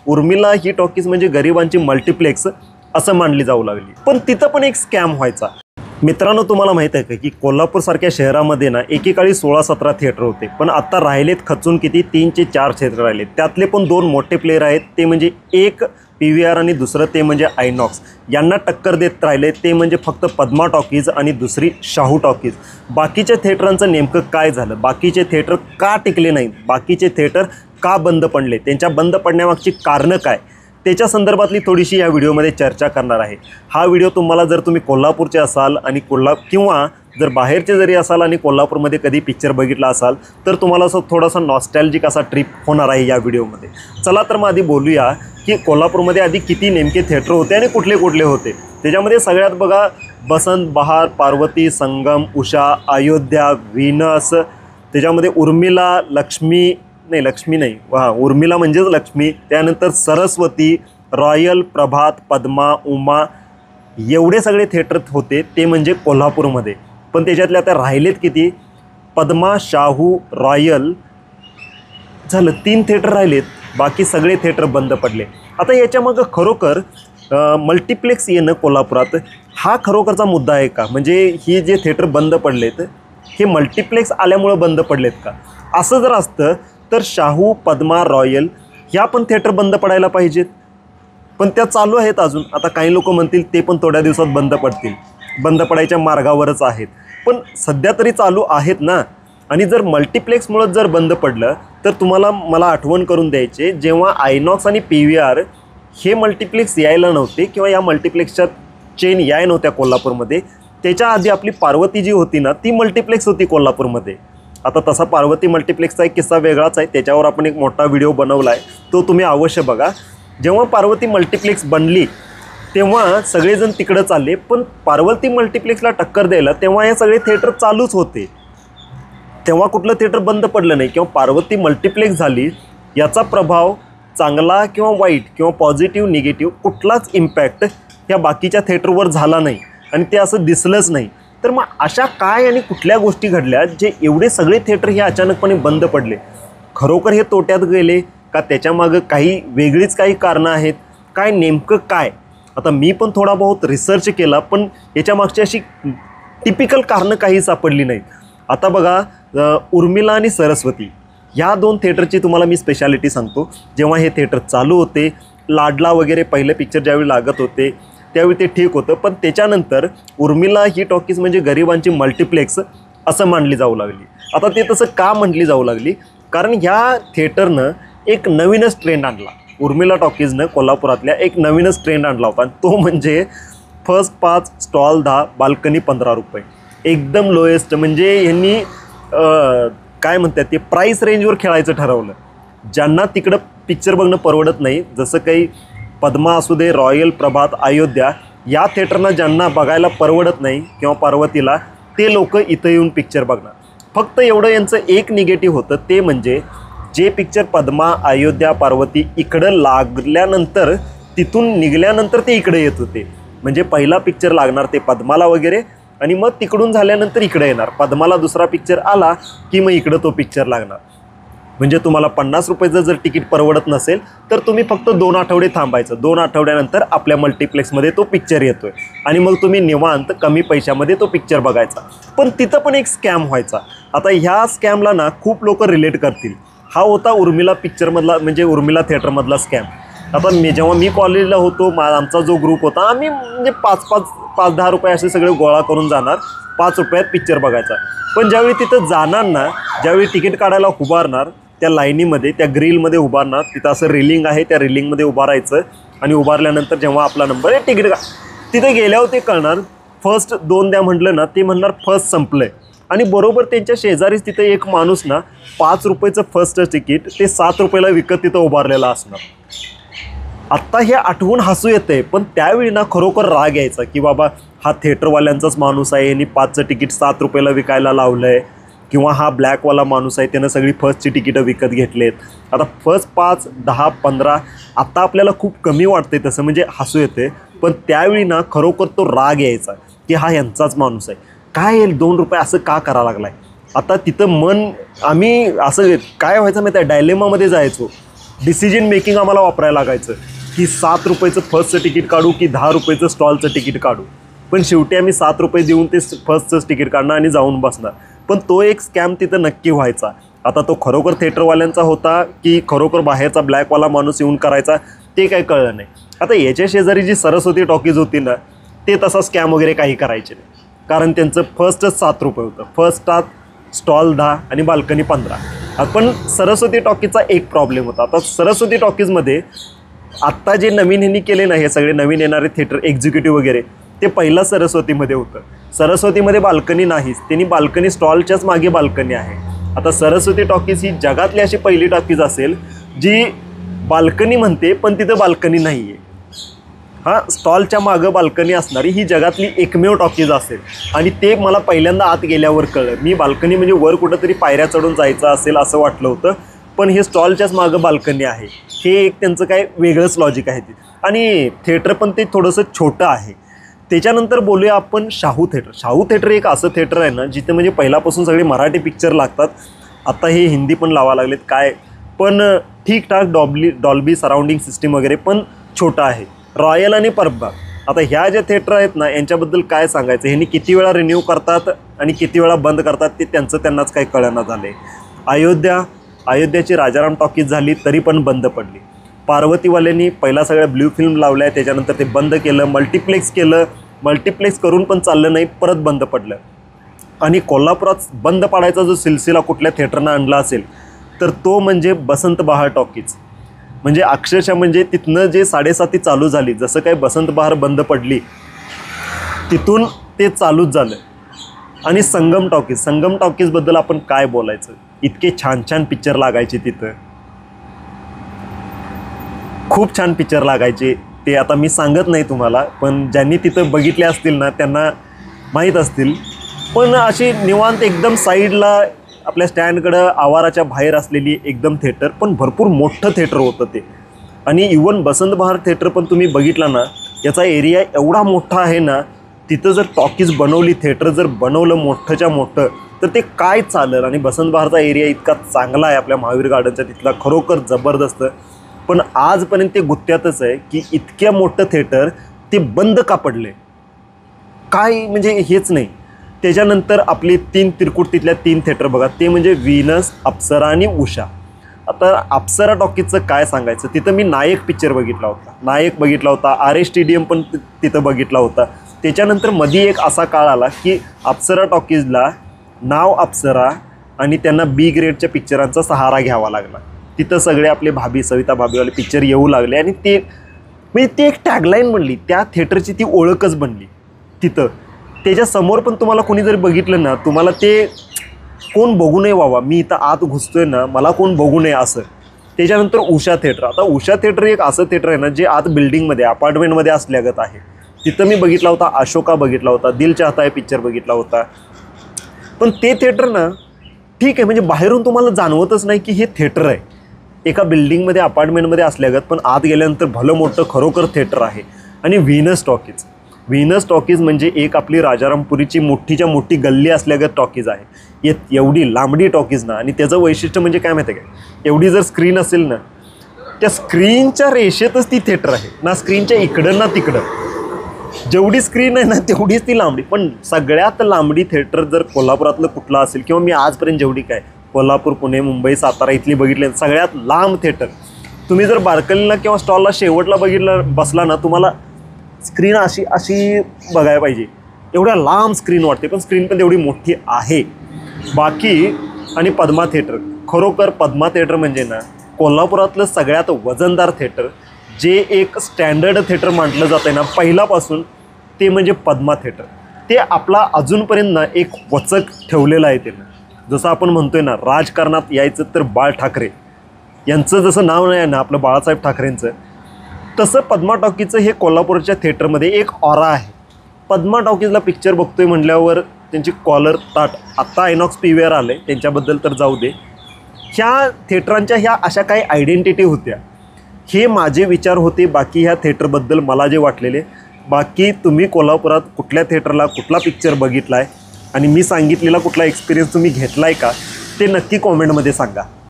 उर्मिला ही talkies म्हणजे गरिबांची multiplex असं मानली जाऊ लागली। पण तिथं पण एक स्कॅम व्हायचा। मित्रांनो, तुम्हाला माहित आहे का की कोल्हापूरसारख्या शहरामध्ये ना एकेकाळी 16-17 थिएटर होते, पण आता राहिलेत खचून किती 3 ते 4 थिएटर राहिलेत। त्यातले पण 2 मोठे प्लेयर आहेत, ते म्हणजे एक PVR आणि दुसरं ते म्हणजे आयनॉक्स। यांना टक्कर देत राहिले ते म्हणजे फक्त पद्मा टॉकीज आणि दुसरी शाहू टॉकीज। बाकीच्या थिएटरांचं नेमकं काय झालं, बाकीचे थिएटर का टिकले नाहीत, बाकीचे थिएटर का बंद पडले, त्यांच्या बंद पडण्यामागची कारणं काय, त्याच्या संदर्भातली थोडीशी या व्हिडिओमध्ये चर्चा करणार आहे। हा व्हिडिओ तुम्हाला जर तुम्ही कोल्हापूरचे असाल आणि किंवा जर बाहेरचे जरी असाल आणि कोल्हापूरमध्ये कधी पिक्चर बघितला असाल तर तुम्हाला असं थोडासा नॉस्टॅल्जिक असा ट्रिप होणार आहे या व्हिडिओमध्ये। चला तर मग आधी बोलूया की कोल्हापूरमध्ये आधी किती नेमके थिएटर होते आणि कुठले कुठले होते। त्याच्यामध्ये सगळ्यात बघा बसंत बहार, पार्वती, संगम, उषा, अयोध्या, व्हीनस, त्याच्यामध्ये उर्मिला, लक्ष्मी नाही, उर्मिला म्हणजेच लक्ष्मी, त्यानंतर सरस्वती, रॉयल, प्रभात, पद्मा, उमा, एवढे सगळे थिएटर होते ते म्हणजे कोल्हापूरमध्ये। पण त्याच्यातले आता राहिलेत किती, पद्मा, शाहू, रॉयल झालं 3 थिएटर राहिलेत, बाकी सगळे थिएटर बंद पडले। आता याच्यामागं खरोखर मल्टिप्लेक्स येणं कोल्हापुरात हा खरोखरचा मुद्दा आहे का, म्हणजे ही जे थिएटर बंद पडलेत हे मल्टिप्लेक्स आल्यामुळं बंद पडलेत का? असं जर असतं तर शाहू, पद्मा, रॉयल ह्या पण थिएटर बंद पडायला पाहिजेत, पण त्या चालू आहेत अजून। आता काही लोक म्हणतील ते पण थोड्या दिवसात बंद पडतील, बंद पडायच्या मार्गावरच आहेत, पण सध्या तरी चालू आहेत ना। आणि जर मल्टिप्लेक्समुळं जर बंद पडलं तर मला आठवण करून द्यायचे, जेव्हा आयनॉक्स आणि PVR हे मल्टिप्लेक्स यायला नव्हते किंवा या मल्टिप्लेक्सच्या चेन याय नव्हत्या कोल्हापूरमध्ये, त्याच्या आधी आपली पार्वती जी होती ना ती मल्टिप्लेक्स होती कोल्हापूरमध्ये। आता तसा पार्वती मल्टिप्लेक्सचा एक किस्सा वेगळाच आहे, त्याच्यावर आपण एक मोठा व्हिडिओ बनवला आहे, तो तुम्ही अवश्य बघा। जेव्हा पार्वती मल्टिप्लेक्स बनली तेव्हा सगळेजण तिकडं चालले, पण पार्वती मल्टिप्लेक्सला टक्कर द्यायला तेव्हा हे सगळे थिएटर चालूच होते, तेव्हा कुठलं थिएटर बंद पडलं नाही। किंवा पार्वती मल्टिप्लेक्स झाली याचा प्रभाव चांगला किंवा वाईट किंवा पॉझिटिव्ह निगेटिव्ह कुठलाच इम्पॅक्ट या बाकीच्या थिएटरवर झाला नाही आणि ते असं दिसलंच नाही। तर मग अशा काय आणि कुठल्या गोष्टी घडल्या जे एवढे सगळे थिएटर हे अचानकपणे बंद पडले? खरोखर हे तोट्यात गेले का त्याच्यामागं वेगळीच काही कारणं आहेत, काय नेमकं काय? आता मी पण थोडा बहुत रिसर्च केला, पण याच्यामागची अशी टिपिकल कारणं काही सापडली नाहीत। आता बघा उर्मिला आणि सरस्वती ह्या 2 थिएटरची तुम्हाला मी स्पेशालिटी सांगतो। जेव्हा हे थिएटर चालू होते, लाडला वगैरे पहिले पिक्चर ज्यावेळी लागत होते त्यावेळी ते ठीक होतं, पण त्याच्यानंतर उर्मिला ही टॉकीज म्हणजे गरिबांची मल्टिप्लेक्स असं मानली जाऊ लागली। आता ते तसं का म्हटली जाऊ लागली, कारण ह्या थिएटरनं एक नवीनच ट्रेंड आणला। उर्मिला टॉकीजनं कोल्हापुरातल्या एक नवीनच ट्रेंड आणला होता, तो म्हणजे फर्स्ट 5, स्टॉल 10, बाल्कनी 15 रुपये, एकदम लोएस्ट। म्हणजे यांनी काय म्हणतात ते प्राईस रेंजवर खेळायचं ठरवलं। ज्यांना तिकडं पिक्चर बघणं परवडत नाही, जसं काही पद्मा असू दे, रॉयल, प्रभात, अयोध्या या थिएटरना ज्यांना बघायला परवडत नाही किंवा पार्वतीला, ते लोक इथं येऊन पिक्चर बघणार। फक्त एवढं यांचं एक निगेटिव्ह होतं, ते म्हणजे जे पिक्चर पद्मा, अयोध्या, पार्वती इकडं लागल्यानंतर तिथून निघाल्यानंतर ते इकडे येत होते। म्हणजे पहिला पिक्चर लागणार ते पद्माला वगैरे आणि मग तिकडून झाल्यानंतर इकडे येणार, पद्माला दुसरा पिक्चर आला की मग इकडं तो पिक्चर लागणार। म्हणजे तुम्हाला 50 रुपयाचं जर तिकीट परवडत नसेल तर तुम्ही फक्त 2 आठवडे थांबायचं, 2 आठवड्यानंतर आपल्या मल्टिप्लेक्समध्ये तो पिक्चर येतोय आणि मग तुम्ही निवांत कमी पैशामध्ये तो पिक्चर बघायचा। पण तिथं पण एक स्कॅम व्हायचा। आता ह्या स्कॅमला ना खूप लोक रिलेट करतील। हा होता उर्मिला पिक्चरमधला म्हणजे उर्मिला थिएटरमधला स्कॅम। आता जेव्हा मी कॉलेजला होतो, आमचा जो ग्रुप होता, आम्ही म्हणजे 5-10 रुपये असे सगळे गोळा करून जाणार, 5 रुपयात पिक्चर बघायचा। पण ज्यावेळी तिथं जाणार ना, ज्यावेळी तिकीट काढायला उभारणार त्या लाईनीमध्ये, त्या ग्रिलमध्ये उभारणार, तिथं असं रेलिंग आहे, त्या रेलिंगमध्ये उभारायचं आणि उभारल्यानंतर जेव्हा आपला नंबर आहे तिकीट तिथे गेल्यावर ते कळणार फर्स्ट 2 द्या म्हटलं ना, ते म्हणणार फर्स्ट संपलंय आणि बरोबर त्यांच्या शेजारीच तिथे एक माणूस ना 5 रुपयाचं फर्स्ट तिकीट ते 7 रुपयाला विकत तिथं उभारलेला असणार। आत्ता हे आठवून हसू येते, पण त्यावेळी ना खरोखर राग यायचा की बाबा हा थिएटरवाल्यांचाच माणूस आहे, यांनी 5चं तिकीट 7 रुपयाला विकायला लावलं आहे, किंवा हा ब्लॅकवाला माणूस आहे त्यानं सगळी फर्स्टची तिकीटं विकत घेतलेत। आता फर्स्ट 5, 10, 15 आता आपल्याला खूप कमी वाटते तसं, म्हणजे हसू येते, पण त्यावेळी ना खरोखर तो राग यायचा की हा यांचाच माणूस आहे, काय 2 रुपये असं का करा लागलाय। आता तिथं आम्ही असं काय व्हायचं माहिती आहे, डायलेमामध्ये जायचो डिसिजन मेकिंग आम्हाला वापरायला लागायचं की 7 रुपयाचं फर्स्टचं तिकीट काढू की 10 रुपयाचं स्टॉलचं तिकीट काढू. पण शेवटी आम्ही 7 रुपये देऊन ते फर्स्टचंच तिकीट काढणार आणि जाऊन बसणार. पण तो एक स्कॅम तिथं नक्की व्हायचा. आता तो खरोखर थिएटरवाल्यांचा होता की खरोखर बाहेरचा ब्लॅकवाला माणूस येऊन करायचा ते काही कळलं नाही. आता याच्या शेजारी जी सरस्वती टॉकीज होती ना, ते तसा स्कॅम वगैरे काही करायचे नाही, कारण त्यांचं फर्स्टच 7 रुपये होतं. फर्स्टात स्टॉल 10 आणि बाल्कनी 15. पण सरस्वती टॉकीजचा एक प्रॉब्लेम होता. आता सरस्वती टॉकीजमध्ये आत्ता जे नवीन ह्यांनी केले ना, हे सगळे नवीन येणारे थिएटर एक्झिक्युटिव्ह वगैरे, ते पहिला सरस्वतीमध्ये होतं. सरस्वतीमध्ये बाल्कनी नाहीच, त्यांनी बाल्कनी स्टॉलच्याच मागे बाल्कनी आहे. आता सरस्वती टॉकीज ही जगातली अशी पहिली टॉकीज असेल जी बाल्कनी म्हणते पण तिथं बाल्कनी नाही आहे. हां, स्टॉलच्या मागं बाल्कनी असणारी ही जगातली एकमेव टॉकीज असेल. आणि ते मला पहिल्यांदा आत गेल्यावर कळलं. मी बाल्कनी म्हणजे वर कुठंतरी पायऱ्या चढून जायचं असेल असं वाटलं होतं, पण हे स्टॉलच्याच मागं बाल्कनी आहे. हे एक त्यांचं काय वेगळंच लॉजिक आहे ते. आणि थिएटर पण ते थोडंसं छोटं आहे. त्याच्यानंतर बोलूया आपण शाहू थिएटर. शाहू थिएटर एक असं थिएटर आहे ना, जिथे म्हणजे पहिल्यापासून सगळे मराठी पिक्चर लागतात. आता हे हिंदी पण लावा लागलेत काय, पण ठीकठाक डॉल्बी सराउंडिंग सिस्टीम वगैरे, पण छोटं आहे. रॉयल आणि परबबाग, आता ह्या ज्या थिएटर आहेत ना, यांच्याबद्दल काय सांगायचं. ह्यांनी किती वेळा रिन्यू करतात आणि किती वेळा बंद करतात ते त्यांनाच काही कळना झालं आहे. अयोध्याची राजाराम टॉकीज झाली तरी पण बंद पडली. पार्वतीवाल्यांनी पहिला सगळ्या ब्ल्यू फिल्म लावल्या, त्याच्यानंतर ते बंद केलं. मल्टिप्लेक्स करून पण चाललं नाही, परत बंद पडलं. आणि कोल्हापुरात बंद पाडायचा जो सिलसिला कुठल्या थिएटरनं आणला असेल तर तो म्हणजे बसंत बहार टॉकीज. म्हणजे अक्षरशः म्हणजे तिथनं जे 7:30 चालू झाली, जसं काही बसंत बहार बंद पडली तिथून ते चालूच झालं. आणि संगम टॉकीजबद्दल आपण काय बोलायचं. इतके छान छान पिक्चर लागायचे तिथं, खूप छान पिक्चर लागायचे. ते आता मी सांगत नाही तुम्हाला, पण ज्यांनी तिथं बघितले असतील ना त्यांना माहीत असतील. पण अशी निवांत एकदम साईडला आपल्या स्टँडकडं आवाराच्या बाहेर असलेली एकदम थिएटर, पण भरपूर मोठं थिएटर होतं ते. आणि इवन बसंत बहार थिएटर पण तुम्ही बघितला ना, याचा एरिया एवढा मोठा आहे ना, तिथं जर टॉकीज बनवली, थिएटर जर बनवलं मोठंच्या मोठं, तर ते काय चालेल. आणि बसंत बहारचा एरिया इतका चांगला आहे आपल्या महावीर गार्डनचा, तिथला खरोखर जबरदस्त. पण आजपर्यंत ते गुत्त्यातच आहे की इतक्या मोठं थिएटर ते बंद का पडले, काय म्हणजे हेच नाही. त्याच्यानंतर आपली 3 तिरकूट, तिथल्या 3 थिएटर बघा, ते म्हणजे व्हीनस, अप्सरा आणि उषा. आता अप्सरा टॉकीजचं काय सांगायचं. तिथं मी नायक पिक्चर बघितला होता, RS स्टेडियम पण तिथं बघितला होता. त्याच्यानंतर मध्ये एक असा काळ आला की अप्सरा टॉकीजला नाव अप्सरा आणि त्यांना B ग्रेडच्या पिक्चरांचा सहारा घ्यावा लागला. तिथं सगळे आपले सविता भाभीवाले पिक्चर येऊ लागले आणि ते म्हणजे ते एक टॅगलाईन बनली, त्या थिएटरची ती ओळखच बनली तिथं. त्याच्यासमोर पण तुम्हाला कोणी जरी बघितलं ना, तुम्हाला ते कोण बघू नये बाबा, मी इथं आत घुसतोय ना, मला कोण बघू नये असं. त्याच्यानंतर उषा थिएटर. आता उषा थिएटर एक असं थिएटर आहे ना, जे आत बिल्डिंगमध्ये अपार्टमेंटमध्ये असल्यागत आहे. तिथं मी बघितला होता अशोका बघितला होता, दिल चाहता है पिक्चर बघितला होता. पण ते थिएटर ना ठीक आहे, म्हणजे बाहेरून तुम्हाला जाणवतच नाही की हे थिएटर आहे. एका बिल्डिंगमध्ये अपार्टमेंटमध्ये असल्यागत, पण आत गेल्यानंतर भलं मोठं खरोखर थिएटर आहे. आणि व्हीनस टॉकीज म्हणजे एक आपली राजारामपुरीची मोठीच्या मोठी गल्ली असल्यागत टॉकीज आहे. एवढी लांबडी टॉकीज ना, आणि त्याचं वैशिष्ट्य म्हणजे काय माहिती आहे काय, एवढी जर स्क्रीन असेल ना, त्या स्क्रीनच्या रेषेतच ती थिएटर आहे ना, स्क्रीनच्या इकडं ना तिकडं. जेवढी स्क्रीन आहे ना तेवढीच ती लांबडी. पण सगळ्यात लांबडी थिएटर जर कोल्हापुरातलं कुठलं असेल, किंवा मी आजपर्यंत जेवढी काय कोल्हापूर, पुणे, मुंबई, सातारा इथली बघितले, सगळ्यात लांब थिएटर. तुम्ही जर बाल्कनीला किंवा स्टॉलला शेवटला बसला ना, तुम्हाला स्क्रीन अशी बघायला पाहिजे, एवढ्या लांब स्क्रीन वाटते, पण स्क्रीन पण तेवढी मोठी आहे. बाकी आणि पद्मा थिएटर, खरोखर पद्मा थिएटर म्हणजे ना कोल्हापुरातलं सगळ्यात वजनदार थिएटर, जे एक स्टँडर्ड थिएटर म्हटलं जातं आहे ना पहिल्यापासून, ते म्हणजे पद्मा थिएटर. ते आपला अजूनपर्यंत ना एक वचक ठेवलेलं आहे त्यानं. जसं आपण म्हणतोय ना, राजकारणात यायचं तर बाळ ठाकरे यांचं जसं नाव नाही आहे ना आपलं बाळासाहेब ठाकरेंचं, तसं पद्मा टॉकीजचं हे कोल्हापूरच्या थिएटरमध्ये एक ऑरा आहे. पद्मा टॉकीजला पिक्चर बघतोय म्हटल्यावर त्यांची कॉलर ताट, आत्ता आयनॉक्स PVR आले त्यांच्याबद्दल तर जाऊ दे, ह्या थिएटरांच्या ह्या अशा काही आयडेंटिटी होत्या. हे माझे विचार होते बाकी ह्या थिएटरबद्दल मला जे वाटलेले. बाकी तुम्ही कोल्हापुरात कुठल्या थिएटरला कुठला पिक्चर बघितला आहे आणि मी सांगितलेला कुठला एक्सपिरियन्स तुम्ही घेतला आहे का, ते नक्की कॉमेंटमध्ये सांगा.